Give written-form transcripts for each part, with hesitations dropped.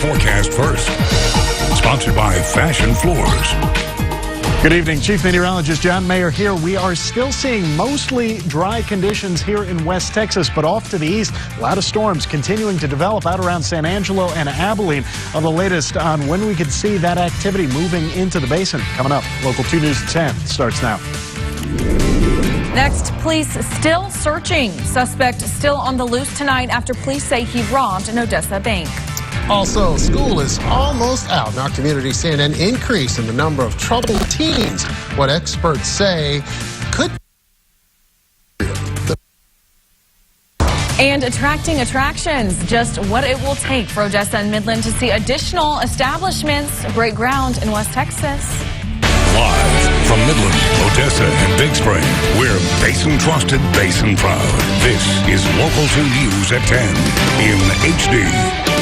forecast first. Sponsored by Fashion Floors. Good evening. Chief Meteorologist John Mayer here. We are still seeing mostly dry conditions here in West Texas, but off to the east, a lot of storms continuing to develop out around San Angelo and Abilene. The latest on when we could see that activity moving into the basin coming up. Local 2 News at 10 starts now. Next, police still searching. Suspect still on the loose tonight after police say he robbed an Odessa bank. Also, school is almost out in our community, seeing an increase in the number of troubled teens. What experts say could and attracting attractions, just what it will take for Odessa and Midland to see additional establishments break ground in West Texas. Live from Midland, Odessa, and Big Spring, we're Basin Trusted, Basin Proud. This is Local 2 News at 10 in HD.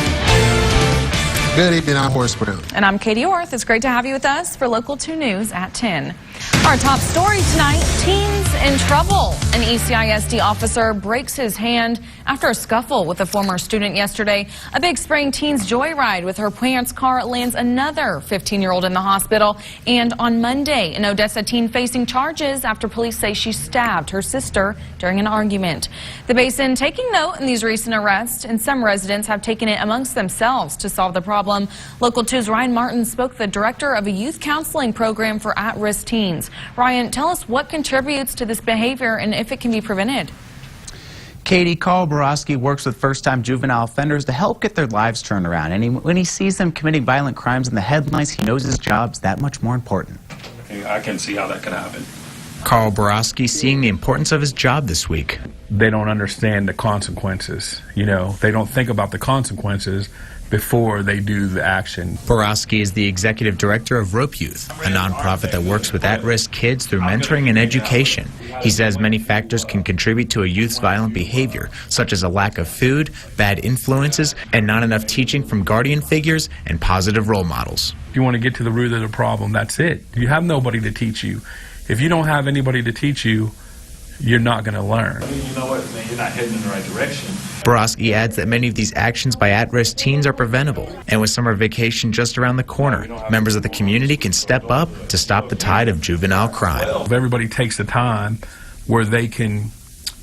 Good evening, I'm Horace Brown. And I'm Katie Orth. It's great to have you with us for Local 2 News at 10. Our top story tonight, teens in trouble. An ECISD officer breaks his hand after a scuffle with a former student yesterday. A Big Spring teen's joyride with her parents' car lands another 15-year-old in the hospital. And on Monday, an Odessa teen facing charges after police say she stabbed her sister during an argument. The Basin taking note in these recent arrests, and some residents have taken it amongst themselves to solve the problem. Local 2's Ryan Martin spoke to the director of a youth counseling program for at-risk teens. Ryan, tell us what contributes to this behavior and if it can be prevented. Katie, Carl Borowski works with first-time juvenile offenders to help get their lives turned around. And when he sees them committing violent crimes in the headlines, he knows his job's that much more important. I can see how that could happen. Carl Borowski seeing the importance of his job this week. They don't understand the consequences. You know, they don't think about the consequences before they do the action. Borowski is the executive director of Rope Youth, a nonprofit that works with at-risk kids through mentoring and education. He says many factors can contribute to a youth's violent behavior, such as a lack of food, bad influences, and not enough teaching from guardian figures and positive role models. If you want to get to the root of the problem, that's it. You have nobody to teach you. If you don't have anybody to teach you, you're not going to learn. You know what, man, you're not heading in the right direction. Borowski adds that many of these actions by at-risk teens are preventable, and with summer vacation just around the corner, members of the community can step up to stop the tide of juvenile crime. If everybody takes the time where they can,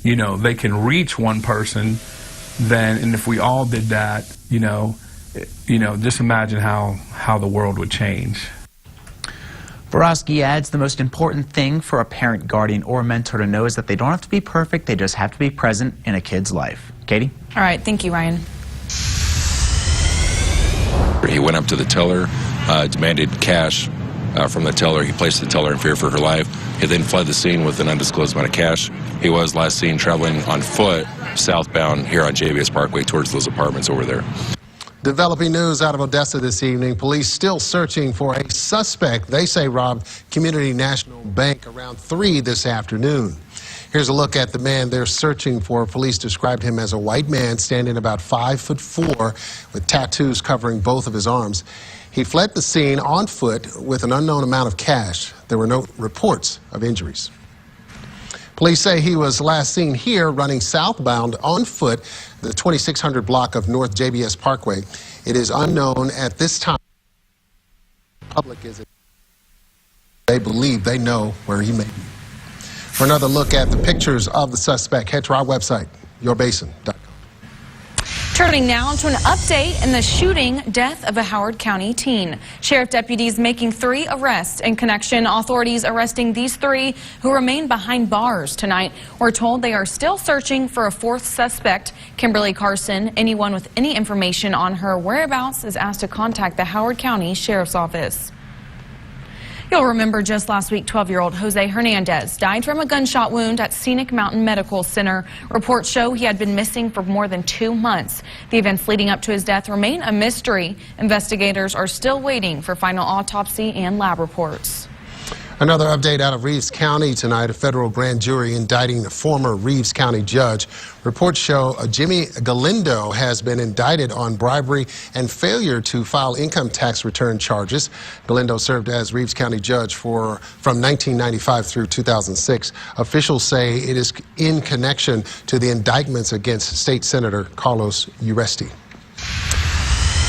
you know, they can reach one person, then, and if we all did that, you know, just imagine how the world would change. Borowski adds the most important thing for a parent, guardian, or mentor to know is that they don't have to be perfect, they just have to be present in a kid's life. Katie? All right, thank you, Ryan. He went up to the teller, demanded cash from the teller. He placed the teller in fear for her life. He then fled the scene with an undisclosed amount of cash. He was last seen traveling on foot southbound here on JBS Parkway towards those apartments over there. Developing news out of Odessa this evening. Police still searching for a suspect they say robbed Community National Bank around 3 this afternoon. Here's a look at the man they're searching for. Police described him as a white man standing about 5'4" with tattoos covering both of his arms. He fled the scene on foot with an unknown amount of cash. There were no reports of injuries. Police say he was last seen here running southbound on foot, the 2600 block of North JBS Parkway. It is unknown at this time. Public is. They believe they know where he may be. For another look at the pictures of the suspect, head to our website, yourbasin.com. Turning now to an update in the shooting death of a Howard County teen. Sheriff deputies making 3 arrests in connection. Authorities arresting these 3 who remain behind bars tonight. We're told they are still searching for a 4th suspect, Kimberly Carson. Anyone with any information on her whereabouts is asked to contact the Howard County Sheriff's Office. You'll remember just last week, 12-year-old Jose Hernandez died from a gunshot wound at Scenic Mountain Medical Center. Reports show he had been missing for more than 2 months. The events leading up to his death remain a mystery. Investigators are still waiting for final autopsy and lab reports. Another update out of Reeves County tonight. A federal grand jury indicting a former Reeves County judge. Reports show Jimmy Galindo has been indicted on bribery and failure to file income tax return charges. Galindo served as Reeves County judge from 1995 through 2006. Officials say it is in connection to the indictments against State Senator Carlos Uresti.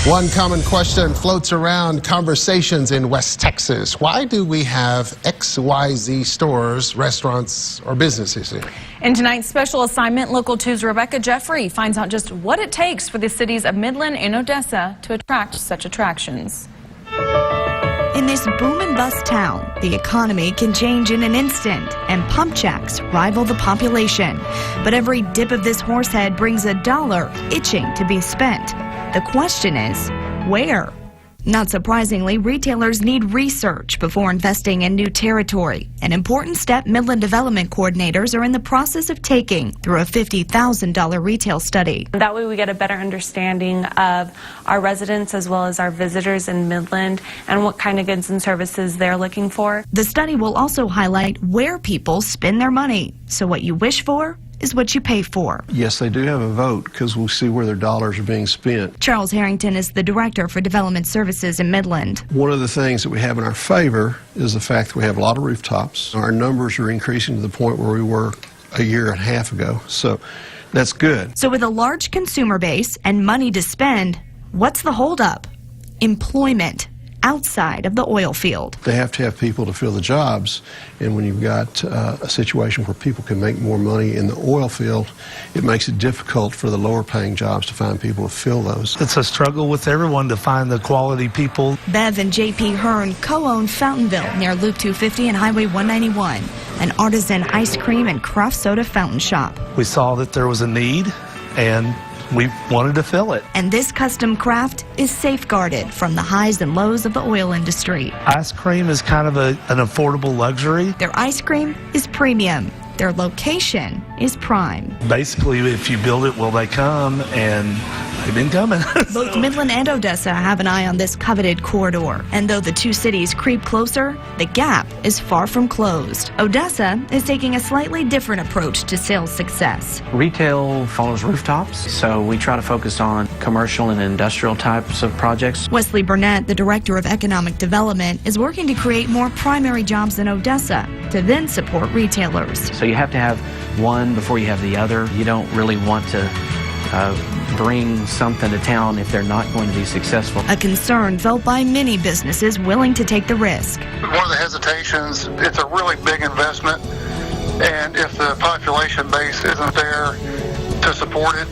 One common question floats around conversations in West Texas. Why do we have XYZ stores, restaurants, or businesses here? In tonight's special assignment, Local 2's Rebecca Jeffrey finds out just what it takes for the cities of Midland and Odessa to attract such attractions. In this boom and bust town, the economy can change in an instant, and pump jacks rival the population. But every dip of this horse head brings a dollar itching to be spent. The question is, where? Not surprisingly, retailers need research before investing in new territory, an important step Midland development coordinators are in the process of taking through a $50,000 retail study. That way we get a better understanding of our residents as well as our visitors in Midland and what kind of goods and services they're looking for. The study will also highlight where people spend their money, so what you wish for is what you pay for. Yes, they do have a vote because we'll see where their dollars are being spent. Charles Harrington is the Director for Development Services in Midland. One of the things that we have in our favor is the fact that we have a lot of rooftops. Our numbers are increasing to the point where we were a year and a half ago, so that's good. So with a large consumer base and money to spend, what's the holdup? Employment outside of the oil field. They have to have people to fill the jobs, and when you've got a situation where people can make more money in the oil field, it makes it difficult for the lower paying jobs to find people to fill those. It's a struggle with everyone to find the quality people. Bev and J.P. Hearn co-own Fountainville near Loop 250 and Highway 191, an artisan ice cream and craft soda fountain shop. We saw that there was a need, and we wanted to fill it. And this custom craft is safeguarded from the highs and lows of the oil industry. Ice cream is kind of an affordable luxury. Their ice cream is premium. Their location is prime. Basically, if you build it, will they come? And they've been coming. Both Midland and Odessa have an eye on this coveted corridor. And though the two cities creep closer, the gap is far from closed. Odessa is taking a slightly different approach to sales success. Retail follows rooftops, so we try to focus on commercial and industrial types of projects. Wesley Burnett, the Director of Economic Development, is working to create more primary jobs in Odessa to then support retailers. So you have to have one before you have the other. You don't really want to bring something to town if they're not going to be successful. A concern felt by many businesses willing to take the risk. One of the hesitations, it's a really big investment, and if the population base isn't there to support it,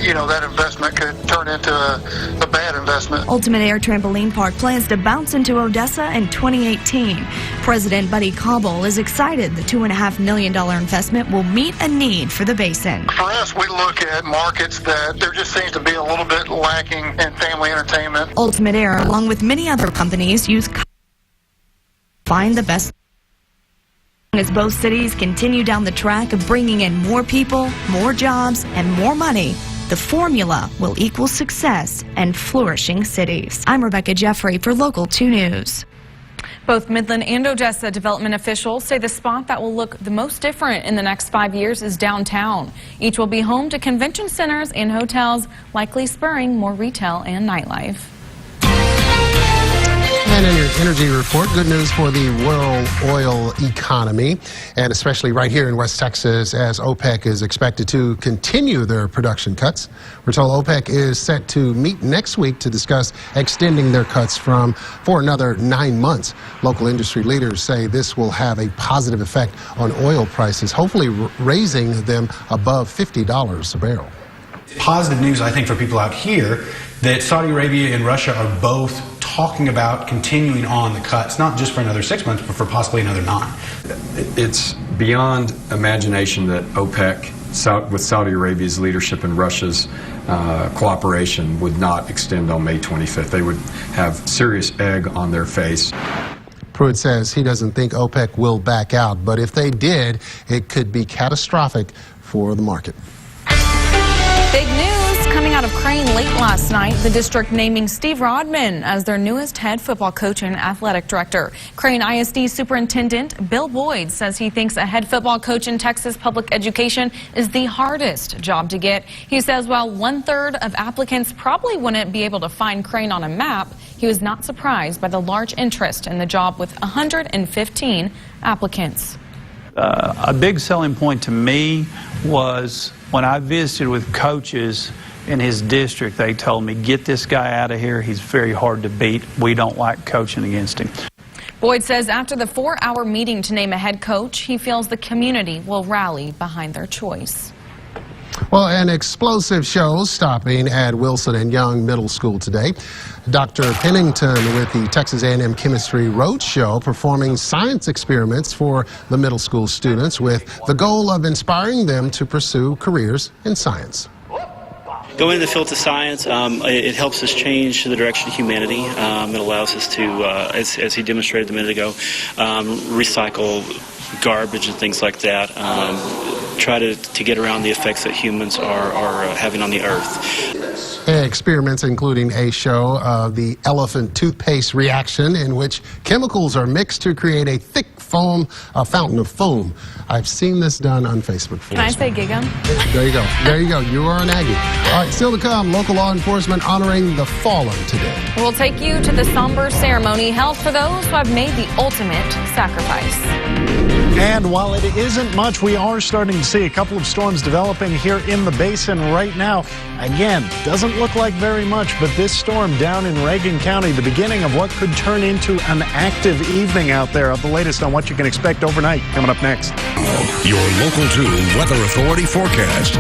you know, that investment could turn into a bad investment. Ultimate Air Trampoline Park plans to bounce into Odessa in 2018. President Buddy Cobble is excited the $2.5 million investment will meet a need for the basin. For us, we look at markets that there just seems to be a little bit lacking in family entertainment. Ultimate Air, along with many other companies, use find the best. As both cities continue down the track of bringing in more people, more jobs, and more money, the formula will equal success and flourishing cities. I'm Rebecca Jeffrey for Local 2 News. Both Midland and Odessa development officials say the spot that will look the most different in the next 5 years is downtown. Each will be home to convention centers and hotels, likely spurring more retail and nightlife. And in your energy report, good news for the world oil economy, and especially right here in West Texas, as OPEC is expected to continue their production cuts. We're told OPEC is set to meet next week to discuss extending their cuts for another 9 months. Local industry leaders say this will have a positive effect on oil prices, hopefully raising them above $50 a barrel. Positive news, I think, for people out here that Saudi Arabia and Russia are both talking about continuing on the cuts, not just for another 6 months, but for possibly another 9. It's beyond imagination that OPEC, with Saudi Arabia's leadership and Russia's cooperation, would not extend on May 25th. They would have serious egg on their face. Pruitt says he doesn't think OPEC will back out, but if they did, it could be catastrophic for the market. Big news coming out of Crane late last night. The district naming Steve Rodman as their newest head football coach and athletic director. Crane ISD Superintendent Bill Boyd says he thinks a head football coach in Texas public education is the hardest job to get. He says while 1/3 of applicants probably wouldn't be able to find Crane on a map, he was not surprised by the large interest in the job with 115 applicants. A big selling point to me was when I visited with coaches in his district, they told me, get this guy out of here. He's very hard to beat. We don't like coaching against him. Boyd says after the 4-hour meeting to name a head coach, he feels the community will rally behind their choice. Well, an explosive show stopping at Wilson and Young Middle School today. Dr. Pennington with the Texas A&M Chemistry Roadshow performing science experiments for the middle school students with the goal of inspiring them to pursue careers in science. Going in the field of science, it helps us change the direction of humanity. It allows us to, as he demonstrated a minute ago, recycle garbage and things like that. Try to get around the effects that humans are having on the earth. Experiments including a show of the elephant toothpaste reaction in which chemicals are mixed to create a thick foam, a fountain of foam. I've seen this done on Facebook. Can I say Gig'em? There you go. There you go. You are an Aggie. All right, still to come, local law enforcement honoring the fallen today. We'll take you to the somber ceremony held for those who have made the ultimate sacrifice. And while it isn't much, we are starting to see a couple of storms developing here in the basin right now. Again, doesn't look like very much, but this storm down in Reagan County, the beginning of what could turn into an active evening out there. The latest on what you can expect overnight coming up next. Your Local 2 Weather Authority forecast.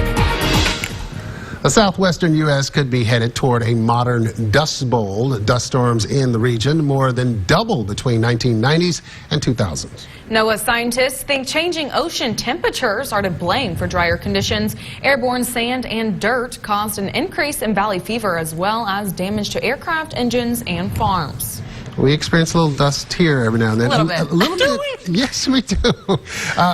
The southwestern U.S. could be headed toward a modern dust bowl. Dust storms in the region more than double between 1990s and 2000s. NOAA scientists think changing ocean temperatures are to blame for drier conditions. Airborne sand and dirt caused an increase in valley fever as well as damage to aircraft engines and farms. We experience a little dust here every now and then. A little bit. A little bit. Yes, we do.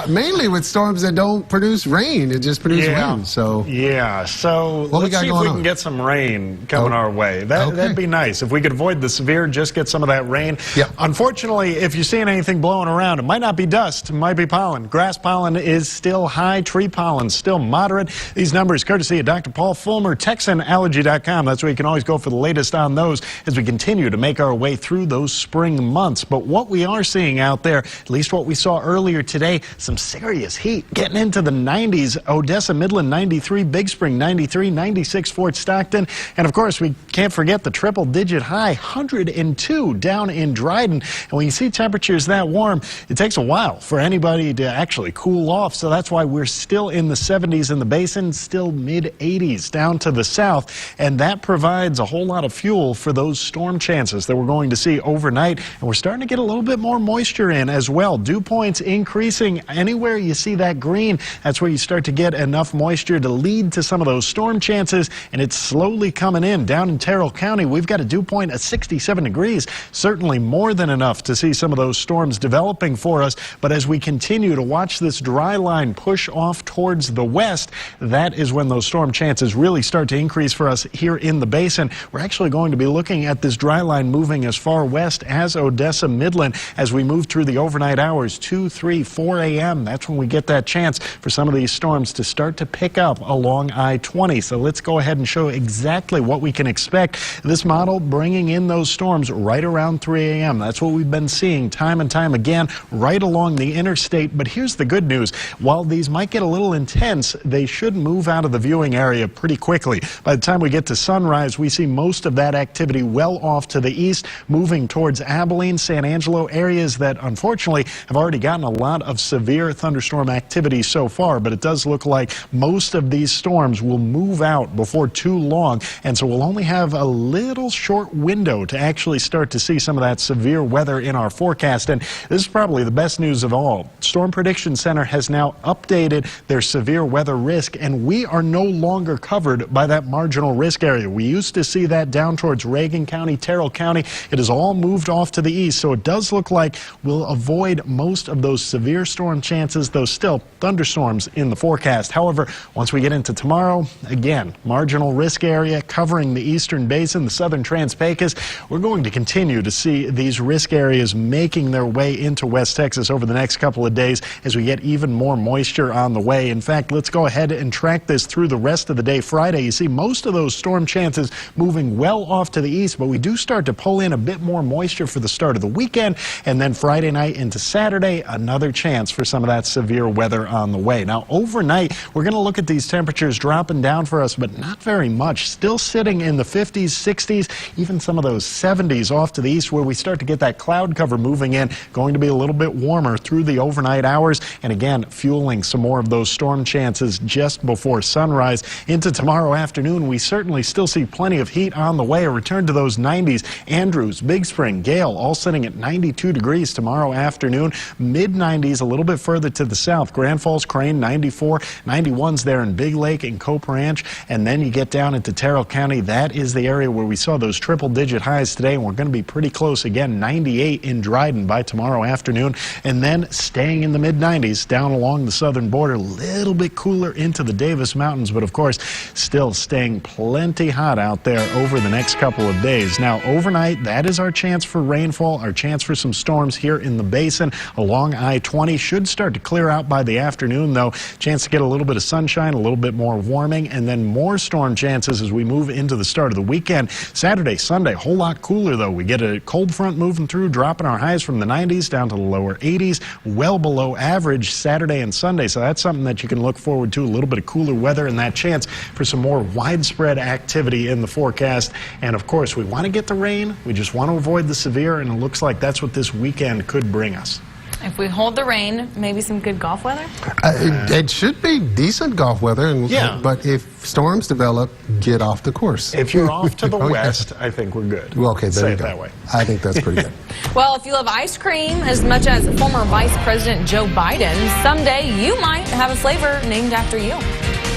Mainly with storms that don't produce rain. It just produces wind. So let's see if we can get some rain coming our way. That'd be nice. If we could avoid the severe, just get some of that rain. Unfortunately, if you're seeing anything blowing around, it might not be dust. It might be pollen. Grass pollen is still high. Tree pollen still moderate. These numbers courtesy of Dr. Paul Fulmer, TexanAllergy.com. That's where you can always go for the latest on those as we continue to make our way through those spring months. But what we are seeing out there, at least what we saw earlier today, some serious heat getting into the 90s. Odessa, Midland 93, Big Spring 93, 96 Fort Stockton, and of course we can't forget the triple-digit high 102 down in Dryden. And when you see temperatures that warm, it takes a while for anybody to actually cool off. So that's why we're still in the 70s in the basin, still mid-80s down to the south, and that provides a whole lot of fuel for those storm chances that we're going to see overnight. And we're starting to get a little bit more moisture in as well. Dew points increasing. Anywhere you see that green, that's where you start to get enough moisture to lead to some of those storm chances, and it's slowly coming in. Down in Terrell County, we've got a dew point of 67 degrees. Certainly more than enough to see some of those storms developing for us. But as we continue to watch this dry line push off towards the west, that is when those storm chances really start to increase for us here in the basin. We're actually going to be looking at this dry line moving as far west as Odessa, Midland, as we move through the overnight hours, 2, 3, 4 a.m. That's when we get that chance for some of these storms to start to pick up along I-20. So let's go ahead and show exactly what we can expect. This model bringing in those storms right around 3 a.m. That's what we've been seeing time and time again right along the interstate. But here's the good news. While these might get a little intense, they should move out of the viewing area pretty quickly. By the time we get to sunrise, we see most of that activity well off to the east, moving towards Abilene, San Angelo, areas that unfortunately have already gotten a lot of severe thunderstorm activity so far. But it does look like most of these storms will move out before too long, and so we'll only have a little short window to actually start to see some of that severe weather in our forecast. And this is probably the best news of all. Storm Prediction Center has now updated their severe weather risk, and we are no longer covered by that marginal risk area. We used to see that down towards Reagan County, Terrell County. It has all moved off to the east, so it does look like we'll avoid most of those severe storm chances, though still thunderstorms in the forecast. However, once we get into tomorrow, again, marginal risk area covering the eastern basin, the southern Trans-Pecos. We're going to continue to see these risk areas making their way into West Texas over the next couple of days as we get even more moisture on the way. In fact, let's go ahead and track this through the rest of the day. Friday, you see most of those storm chances moving well off to the east, but we do start to pull in a bit more more moisture for the start of the weekend. And then Friday night into Saturday, another chance for some of that severe weather on the way. Now, overnight, we're going to look at these temperatures dropping down for us, but not very much. Still sitting in the 50s, 60s, even some of those 70s off to the east where we start to get that cloud cover moving in. Going to be a little bit warmer through the overnight hours. And again, fueling some more of those storm chances just before sunrise. Into tomorrow afternoon, we certainly still see plenty of heat on the way. A return to those 90s. Andrews, Big Spring, Gale, all sitting at 92 degrees tomorrow afternoon. Mid-90s a little bit further to the south. Grand Falls, Crane, 94. 91s there in Big Lake and Cope Ranch. And then you get down into Terrell County. That is the area where we saw those triple-digit highs today. And we're going to be pretty close again. 98 in Dryden by tomorrow afternoon. And then staying in the mid-90s down along the southern border. A little bit cooler into the Davis Mountains. But of course, still staying plenty hot out there over the next couple of days. Now, overnight, that is our chance for rainfall, our chance for some storms here in the basin along I-20. Should start to clear out by the afternoon, though. Chance to get a little bit of sunshine, a little bit more warming, and then more storm chances as we move into the start of the weekend. Saturday, Sunday, a whole lot cooler, though. We get a cold front moving through, dropping our highs from the 90s down to the lower 80s, well below average Saturday and Sunday. So that's something that you can look forward to, a little bit of cooler weather and that chance for some more widespread activity in the forecast. And of course, we want to get the rain. We just want to avoid the severe, and it looks like that's what this weekend could bring us. If we hold the rain, maybe some good golf weather? It should be decent golf weather, and, yeah. But if storms develop, get off the course. If you're off to the Oh, west, I think we're good. Well, okay, there Say you it go. that way. I think that's pretty good. Well, if you love ice cream as much as former Vice President Joe Biden, someday you might have a flavor named after you.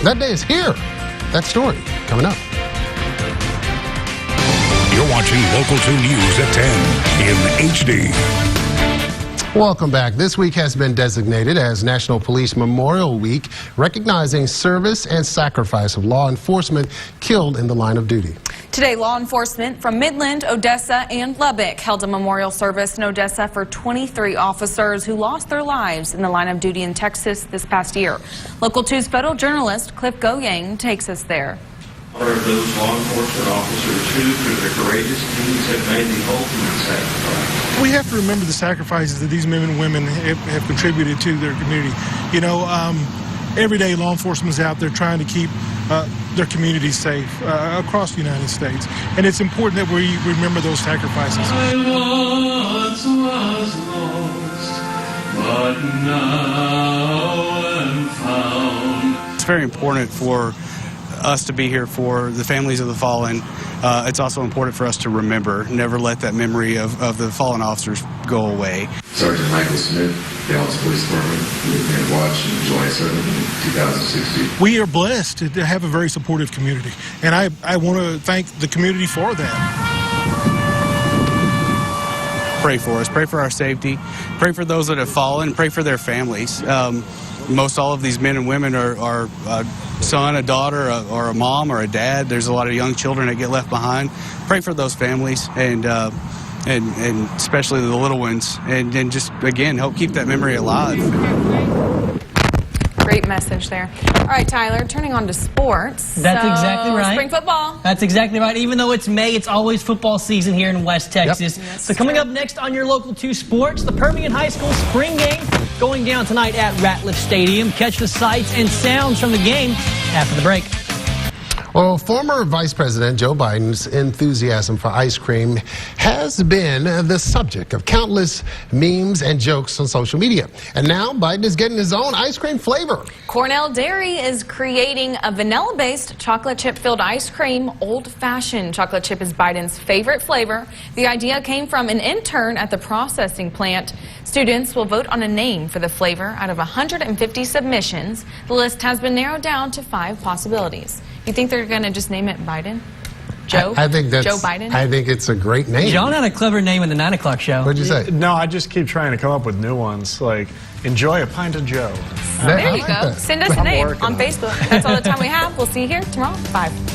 That day is here. That story coming up. You're watching Local 2 News at 10 in HD. Welcome back. This week has been designated as National Police Memorial Week, recognizing service and sacrifice of law enforcement killed in the line of duty. Today, law enforcement from Midland, Odessa, and Lubbock held a memorial service in Odessa for 23 officers who lost their lives in the line of duty in Texas this past year. Local 2's federal journalist Cliff Goyang takes us there. Of those law enforcement officers who, through their courageous deeds, have made the ultimate sacrifice. We have to remember the sacrifices that these men and women have contributed to their community. You know, every day law enforcement is out there trying to keep their communities safe across the United States. And it's important that we remember those sacrifices. I once was lost, but now am found. It's very important for us to be here for the families of the fallen. It's also important for us to remember, never let that memory of the fallen officers go away. Sergeant Michael Smith, Dallas Police Department, moved in watch on July 7th, 2016. We are blessed to have a very supportive community, and I want to thank the community for that. Pray for us, pray for our safety, pray for those that have fallen, pray for their families. Most all of these men and women are a son, a daughter, or a mom, or a dad. There's a lot of young children that get left behind. Pray for those families and especially the little ones, and just, again, help keep that memory alive. Great message there. All right, Tyler, turning on to sports. That's exactly right. Spring football. That's exactly right. Even though it's May, it's always football season here in West Texas. Yep. So coming up next on your Local 2 Sports, the Permian High School spring game going down tonight at Ratliff Stadium. Catch the sights and sounds from the game after the break. Well, former Vice President Joe Biden's enthusiasm for ice cream has been the subject of countless memes and jokes on social media. And now Biden is getting his own ice cream flavor. Cornell Dairy is creating a vanilla-based chocolate chip-filled ice cream. Old-fashioned chocolate chip is Biden's favorite flavor. The idea came from an intern at the processing plant. Students will vote on a name for the flavor out of 150 submissions. The list has been narrowed down to 5 possibilities. You think they're going to just name it Biden? Joe? I think that's, Joe Biden? I think it's a great name. John had a clever name in the 9 o'clock show. What'd you say? No, I just keep trying to come up with new ones, like enjoy a pint of Joe. There you go. Send us a name on Facebook. That's all the time we have. We'll see you here tomorrow at 5.